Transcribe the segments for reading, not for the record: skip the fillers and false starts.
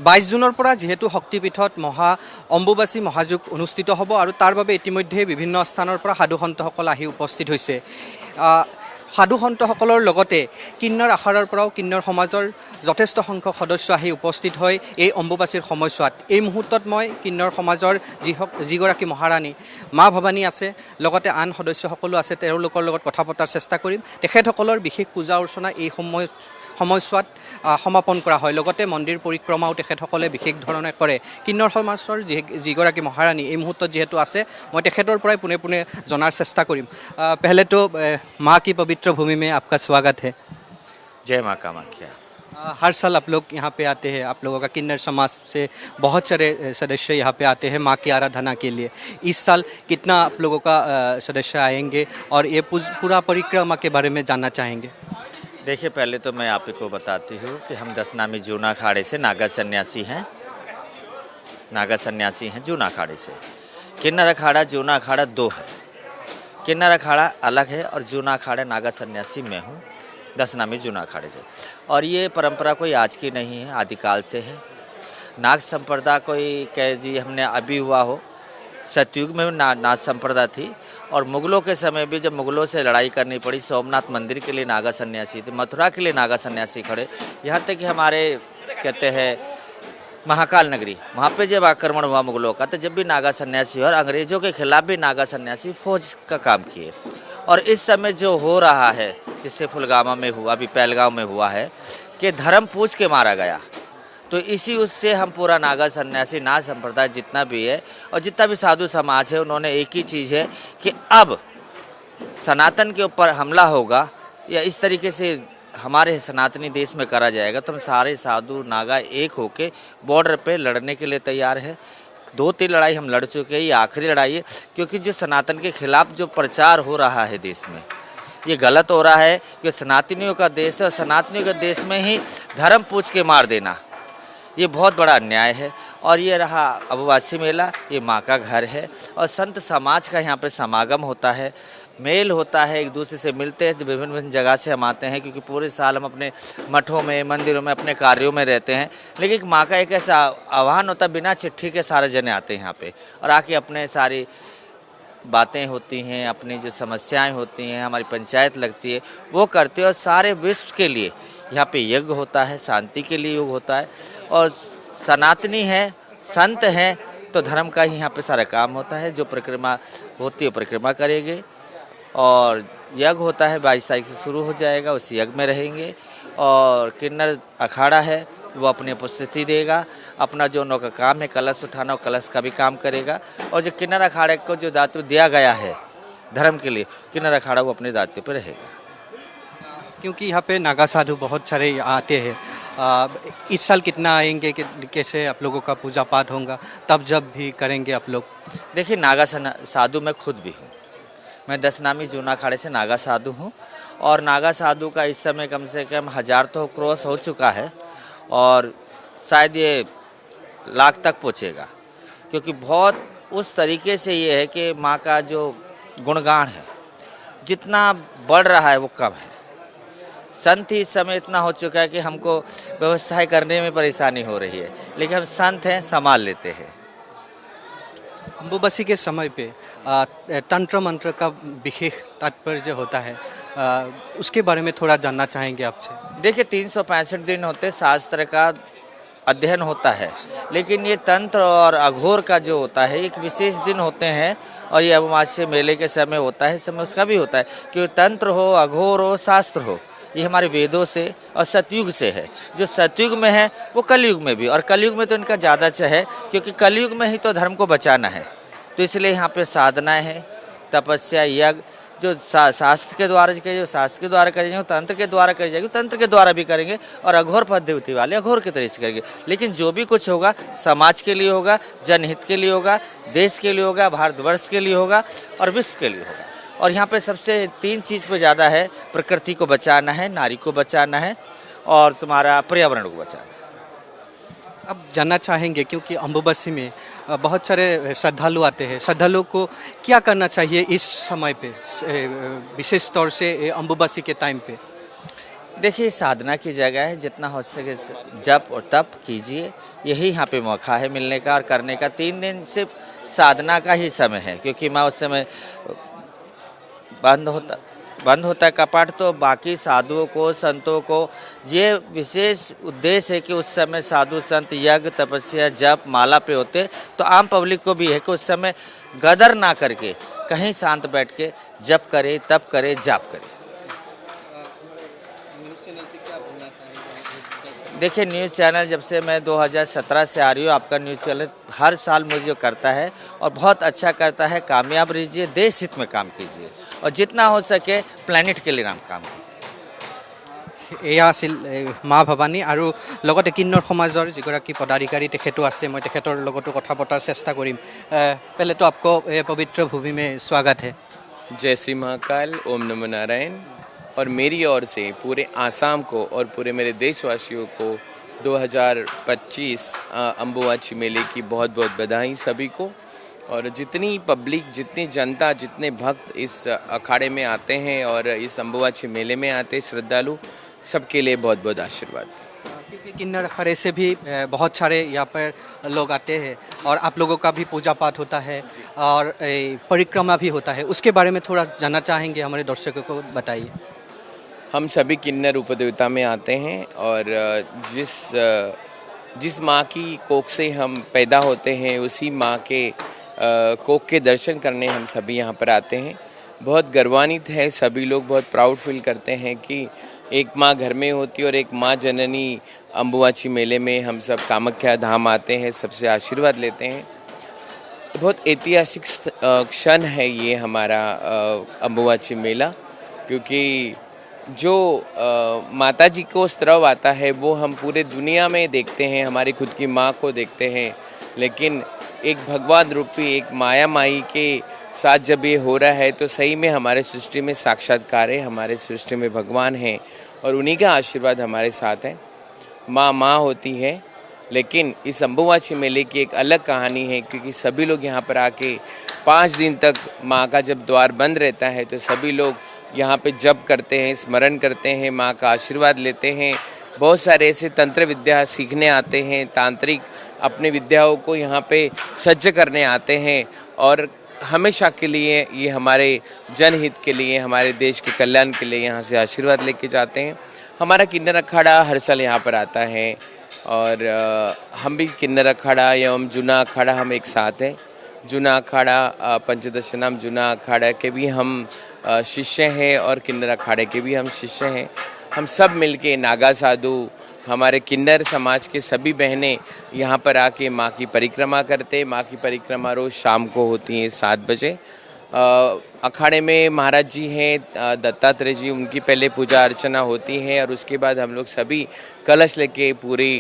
22 জুনৰ পৰা যেহেতু শক্তিপীঠত মহা অম্বুবাচী মহাযুগ অনুষ্ঠিত হ'ব আৰু তাৰ বাবে ইতিমধ্যে বিভিন্ন স্থানৰ পৰা সাধুসন্তসকল আহি উপস্থিত হৈছে। সাধুসন্তসকলৰ লগতে কিন্নৰ আখৰাৰ পৰাও কিন্নৰ সমাজৰ যথেষ্ট সংখ্যক সদস্য আহি উপস্থিত হয় এই অম্বুবাচীৰ সময়ছোৱাত। এই মুহূৰ্তত মই কিন্নৰ সমাজৰ যিগৰাকী মহাৰাণী মা ভৱানী আছে, লগতে আন সদস্যসকলো আছে, তেওঁলোকৰ লগত কথা পতাৰ চেষ্টা কৰিম। তেখেতসকলৰ বিশেষ পূজা অৰ্চনা এই সময়ছোৱাত সমাপন কৰা হয়। লগতে মন্দিৰ পৰিক্ৰমাও তেখেতসকলে বিশেষ ধৰণে কৰে। কিন্নৰ সমাজৰ যিগৰাকী মহাৰাণী এই মুহূৰ্তত যিহেতু আছে, মই তেখেতৰ পৰাই পোনে পোনে জনাৰ চেষ্টা কৰিম। पहले तो माँ की पवित्र भूमि में आपका स्वागत है। जय माँ कामाख्या। हर साल आप लोग यहाँ पे आते हैं, आप लोगों का किन्नर समाज से बहुत सारे सदस्य यहाँ पे आते हैं माँ की आराधना के लिए। इस साल कितना आप लोगों का सदस्य आएंगे और ये पूरा परिक्रमा के बारे में जानना चाहेंगे? देखिए, पहले तो मैं आप को बताती हूँ कि हम दसनामी जूना अखाड़े से नागा सन्यासी हैं जूना अखाड़े से। किन्नर अखाड़ा जूना अखाड़ा दो है। किन्नर अखाड़ा अलग है और जूना अखाड़ा नागा सन्यासी मैं हूँ दसनामी जूना अखाड़े से। और ये परंपरा कोई आज की नहीं है, आदिकाल से है। नाग संप्रदा कोई कह जी हमने अभी हुआ हो, सतयुग में नाग संप्रदा थी और मुगलों के समय भी जब मुगलों से लड़ाई करनी पड़ी, सोमनाथ मंदिर के लिए नागा सन्यासी थे, मथुरा के लिए नागा सन्यासी खड़े, यहाँ तक कि हमारे कहते हैं महाकाल नगरी, वहाँ पे जब आक्रमण हुआ मुगलों का, तो जब भी नागा सन्यासी और अंग्रेजों के खिलाफ भी नागा सन्यासी फौज का काम किए। और इस समय जो हो रहा है, जिससे फुलगामा में हुआ, अभी पहलगांव में हुआ है कि धर्म पूछ के मारा गया, तो इसी उससे हम पूरा नागा सन्यासी नाग संप्रदाय जितना भी है और जितना भी साधु समाज है, उन्होंने एक ही चीज़ है कि अब सनातन के ऊपर हमला होगा या इस तरीके से हमारे सनातनी देश में करा जाएगा, तो हम सारे साधु नागा एक होके बॉर्डर पे लड़ने के लिए तैयार है। 2-3 लड़ाई हम लड़ चुके हैं, ये आखिरी लड़ाई है, क्योंकि जो सनातन के खिलाफ जो प्रचार हो रहा है देश में, ये गलत हो रहा है कि सनातनियों का देश है और सनातनियों के देश में ही धर्म पूछ के मार देना, ये बहुत बड़ा अन्याय है। और ये रहा अम्बुबाची मेला, ये माँ का घर है और संत समाज का यहाँ पे समागम होता है, मेल होता है, एक दूसरे से मिलते हैं। विभिन्न विभिन्न जगह से हम आते हैं, क्योंकि पूरे साल हम अपने मठों में, मंदिरों में, अपने कार्यों में रहते हैं, लेकिन माँ का एक ऐसा आह्वान होता है, बिना चिट्ठी के सारे जने आते हैं यहाँ पे और आके अपने सारी बातें होती हैं, अपनी जो समस्याएं होती हैं, हमारी पंचायत लगती है, वो करते हैं। और सारे विश्व के लिए यहाँ पे यज्ञ होता है, शांति के लिए योग होता है। और सनातनी है, संत हैं, तो धर्म का ही यहाँ पे सारा काम होता है। जो परिक्रमा होती है परिक्रमा करेंगे और यज्ञ होता है 22 तारीख से शुरू हो जाएगा, उस यज्ञ में रहेंगे। और किन्नर अखाड़ा है, वो अपनी उपस्थिति देगा, अपना जो उनका काम है कलश उठाना, कलश का भी काम करेगा। और जो किन्नर अखाड़े को जो दायित्व दिया गया है धर्म के लिए, किन्नर अखाड़ा वो अपने दायित्व पर रहेगा। क्योंकि यहाँ पे नागा साधु बहुत सारे आते हैं, इस साल कितना आएंगे, कैसे आप लोगों का पूजा पाठ होगा, तब जब भी करेंगे आप लोग? देखिए, नागा साधु मैं खुद भी हूँ, मैं दसनामी जूना अखाड़े से नागा साधु हूँ। और नागा साधु का इस समय कम से कम 1000 तो क्रॉस हो चुका है और शायद ये लाख तक पहुँचेगा, क्योंकि बहुत उस तरीके से ये है कि माँ का जो गुणगान है जितना बढ़ रहा है वो कम है। संत ही इस समय इतना हो चुका है कि हमको व्यवस्थाएं करने में परेशानी हो रही है, लेकिन हम संत हैं, संभाल लेते हैं। अम्बुबाची के समय पे तंत्र मंत्र का विशेष तात्पर्य होता है, उसके बारे में थोड़ा जानना चाहेंगे आपसे। देखिए, 365 दिन होते, शास्त्र का अध्ययन होता है, लेकिन ये तंत्र और अघोर का जो होता है एक विशेष दिन होते हैं। और ये अमावस्या मेले के समय होता है, इस समय उसका भी होता है कि तंत्र हो, अघोर हो, शास्त्र हो, ये हमारे वेदों से और सतयुग से है। जो सतयुग में है वो कलयुग में भी, और कलयुग में तो इनका ज़्यादा है, क्योंकि कलयुग में ही तो धर्म को बचाना है। तो इसलिए यहाँ पे साधनाएं हैं, तपस्या, यज्ञ, जो शास्त्र के द्वारा जो शास्त्र के द्वारा करी जाएंगे, तंत्र के द्वारा करी जाएगी, तंत्र के द्वारा भी करेंगे, और अघोर पद्धति वाले अघोर के तरीके से करेंगे। लेकिन जो भी कुछ होगा समाज के लिए होगा, जनहित के लिए होगा, देश के लिए होगा, भारतवर्ष के लिए होगा और विश्व के लिए होगा। और यहाँ पे सबसे 3 चीज़ पे ज़्यादा है, प्रकृति को बचाना है, नारी को बचाना है और तुम्हारा पर्यावरण को बचाना है। अब जानना चाहेंगे, क्योंकि अम्बुबाची में बहुत सारे श्रद्धालु आते हैं, श्रद्धालुओं को क्या करना चाहिए इस समय पे, विशेष तौर से अम्बुबाची के टाइम पे? देखिए साधना की जगह है, जितना हो सके जप और तप कीजिए, यही यहाँ पे मौका है मिलने का और करने का। 3 दिन सिर्फ साधना का ही समय है, क्योंकि माँ उस समय बंद होता बंद होता है कपाट, तो बाकी साधुओं को संतों को ये विशेष उद्देश्य है कि उस समय साधु संत यज्ञ तपस्या जप माला पे होते, तो आम पब्लिक को भी है कि उस समय गदर ना करके कहीं शांत बैठ के जप करे, तप करे, जाप करे। देखिए न्यूज़ चैनल जब से मैं 2017 से आ रही हूँ, आपका न्यूज़ चैनल हर साल मुझे करता है और बहुत अच्छा करता है। कामयाब रहिए, देश हित में काम कीजिए और जितना हो सके प्लेनेट के लिए काम कीजिए। এয়া আছিল মা ভৱানী আৰু লগতে কিন্নর সমাজৰ যিগৰাকী পদাধিকাৰী তেখেতো আছে, মই তেখেতৰ লগতো কথা পতাৰ চেষ্টা কৰিম। पहले तो आपको पवित्र भूमि में स्वागत है। जय श्री महाकाल, ओम नमो नारायण। और मेरी ओर से पूरे आसाम को और पूरे मेरे देशवासियों को 2025 अम्बुबाची मेले की बहुत बहुत बधाई सभी को। और जितनी पब्लिक, जितनी जनता, जितने भक्त इस अखाड़े में आते हैं और इस अम्बुबाची मेले में आते हैं श्रद्धालु, सबके लिए बहुत बहुत आशीर्वाद। क्योंकि किन्नर अखाड़े से भी बहुत सारे यहाँ पर लोग आते हैं और आप लोगों का भी पूजा पाठ होता है और परिक्रमा भी होता है, उसके बारे में थोड़ा जानना चाहेंगे, हमारे दर्शकों को बताइए। हम सभी किन्नर उपदेवता में आते हैं और जिस माँ की कोख से हम पैदा होते हैं, उसी माँ के कोख के दर्शन करने हम सभी यहाँ पर आते हैं। बहुत गर्वान्वित है, सभी लोग बहुत प्राउड फील करते हैं कि एक माँ घर में होती और एक माँ जननी अम्बुबाची मेले में हम सब कामाख्या धाम आते हैं, सबसे आशीर्वाद लेते हैं। बहुत ऐतिहासिक क्षण है ये हमारा अम्बुबाची मेला, क्योंकि जो माता जी को स्त्रव आता है वो हम पूरे दुनिया में देखते हैं, हमारी खुद की माँ को देखते हैं, लेकिन एक भगवान रूपी एक माया माई के साथ जब ये हो रहा है तो सही में हमारे सृष्टि में साक्षात्कार है, हमारे सृष्टि में भगवान हैं और उन्हीं का आशीर्वाद हमारे साथ है। माँ होती है, लेकिन इस अम्बुबाची मेले की एक अलग कहानी है, क्योंकि सभी लोग यहाँ पर आके 5 दिन तक माँ का जब द्वार बंद रहता है तो सभी लोग यहाँ पे जप करते हैं, स्मरण करते हैं, माँ का आशीर्वाद लेते हैं। बहुत सारे ऐसे तंत्र विद्या सीखने आते हैं, तांत्रिक अपने विद्याओं को यहाँ पे सज्ज करने आते हैं और हमेशा के लिए ये हमारे जनहित के लिए, हमारे देश के कल्याण के लिए यहाँ से आशीर्वाद लेके जाते हैं। हमारा किन्नर अखाड़ा हर साल यहाँ पर आता है और हम भी किन्नर अखाड़ा एवं जूना अखाड़ा हम एक साथ हैं। जूना अखाड़ा पंचदश नाम जूना अखाड़ा के भी हम शिष्य हैं और किन्नर अखाड़े के भी हम शिष्य हैं। हम सब मिलके नागा साधु, हमारे किन्नर समाज के सभी बहनें यहाँ पर आके माँ की परिक्रमा करते। माँ की परिक्रमा रोज़ शाम को होती है 7 बजे। अखाड़े में महाराज जी हैं दत्तात्रेय जी, उनकी पहले पूजा अर्चना होती है और उसके बाद हम लोग सभी कलश लेके पूरी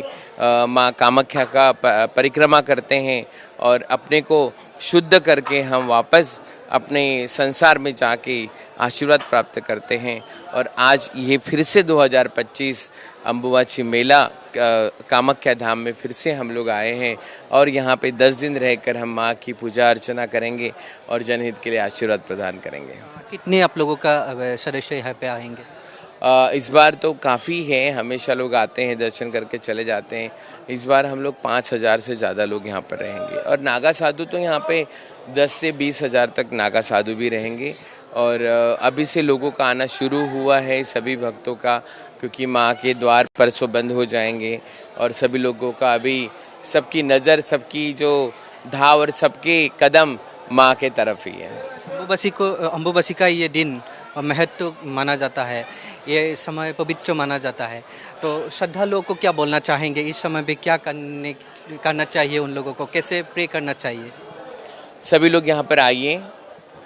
माँ कामाख्या का परिक्रमा करते हैं और अपने को शुद्ध करके हम वापस अपने संसार में जाके आशीर्वाद प्राप्त करते हैं। और आज ये फिर से 2025 अम्बुबाची मेला कामाख्या धाम में फिर से हम लोग आए हैं और यहाँ पे 10 दिन रहकर हम माँ की पूजा अर्चना करेंगे और जनहित के लिए आशीर्वाद प्रदान करेंगे। कितने आप लोगों का सदस्य यहाँ पे आएंगे? इस बार तो काफ़ी है, हमेशा लोग आते हैं, दर्शन करके चले जाते हैं। इस बार हम लोग 5,000 से ज़्यादा लोग यहाँ पर रहेंगे और नागा साधु तो यहाँ पे 10 से 20 हज़ार तक नागा साधु भी रहेंगे। और अभी से लोगों का आना शुरू हुआ है, सभी भक्तों का, क्योंकि माँ के द्वार परसों बंद हो जाएंगे और सभी लोगों का अभी सबकी नज़र, सबकी जो धाव और सबके कदम माँ के तरफ ही है। अम्बुबाची का ये दिन महत्व माना जाता है, ये समय पवित्र माना जाता है, तो श्रद्धालुओं को क्या बोलना चाहेंगे? इस समय पे क्या करना चाहिए उन लोगों को, कैसे प्रे करना चाहिए? सभी लोग यहाँ पर आइए,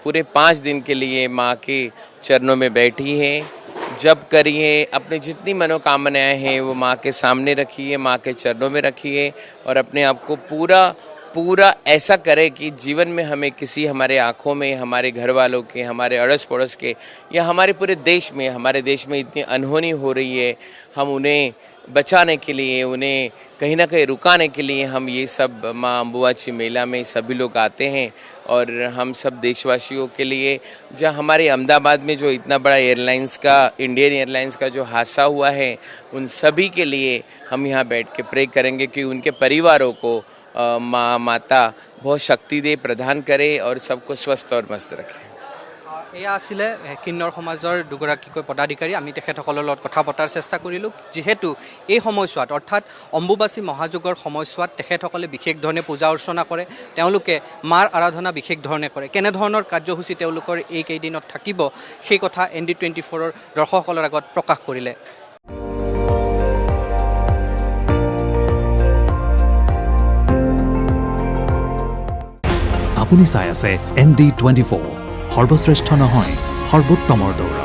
पूरे 5 दिन के लिए माँ के चरणों में बैठी है, जप करिए, अपनी जितनी मनोकामनाएं हैं वो माँ के सामने रखिए, माँ के चरणों में रखिए और अपने आप को पूरा ऐसा करें कि जीवन में हमें किसी, हमारे आँखों में, हमारे घर वालों के, हमारे अड़ोस पड़ोस के या हमारे पूरे देश में, हमारे देश में इतनी अनहोनी हो रही है, हम उन्हें बचाने के लिए, उन्हें कहीं ना कहीं रुकाने के लिए हम ये सब माँ अम्बुबाची मेला में सभी लोग आते हैं। और हम सब देशवासियों के लिए, जहाँ हमारे अहमदाबाद में जो इतना बड़ा एयरलाइंस का, इंडियन एयरलाइंस का जो हादसा हुआ है, उन सभी के लिए हम यहाँ बैठ के प्रे करेंगे कि उनके परिवारों को माँ माता बहुत शक्ति दे, प्रदान करे और सबको स्वस्थ और मस्त रखे। এয়া আছিলে কিন্নর সমাজৰ দুগৰাকীকৈ পদাধিকাৰী। আমি তেখেতসকলৰ লগত কথা পতাৰ চেষ্টা কৰিলোঁ, যিহেতু এই সময়ছোৱাত অৰ্থাৎ অম্বুবাচী মহাযজ্ঞৰ সময়ছোৱাত তেখেতসকলে বিশেষ ধৰণে পূজা অৰ্চনা কৰে, তেওঁলোকে মাৰ আৰাধনা বিশেষ ধৰণে কৰে। কেনেধৰণৰ কাৰ্যসূচী তেওঁলোকৰ এই কেইদিনত থাকিব সেই কথা ND24ৰ দৰ্শকসকলৰ আগত প্ৰকাশ কৰিলে। আপুনি চাই আছে ND24, সৰ্বশ্ৰেষ্ঠ নহয় সৰ্বোত্তমৰ দৌৰা।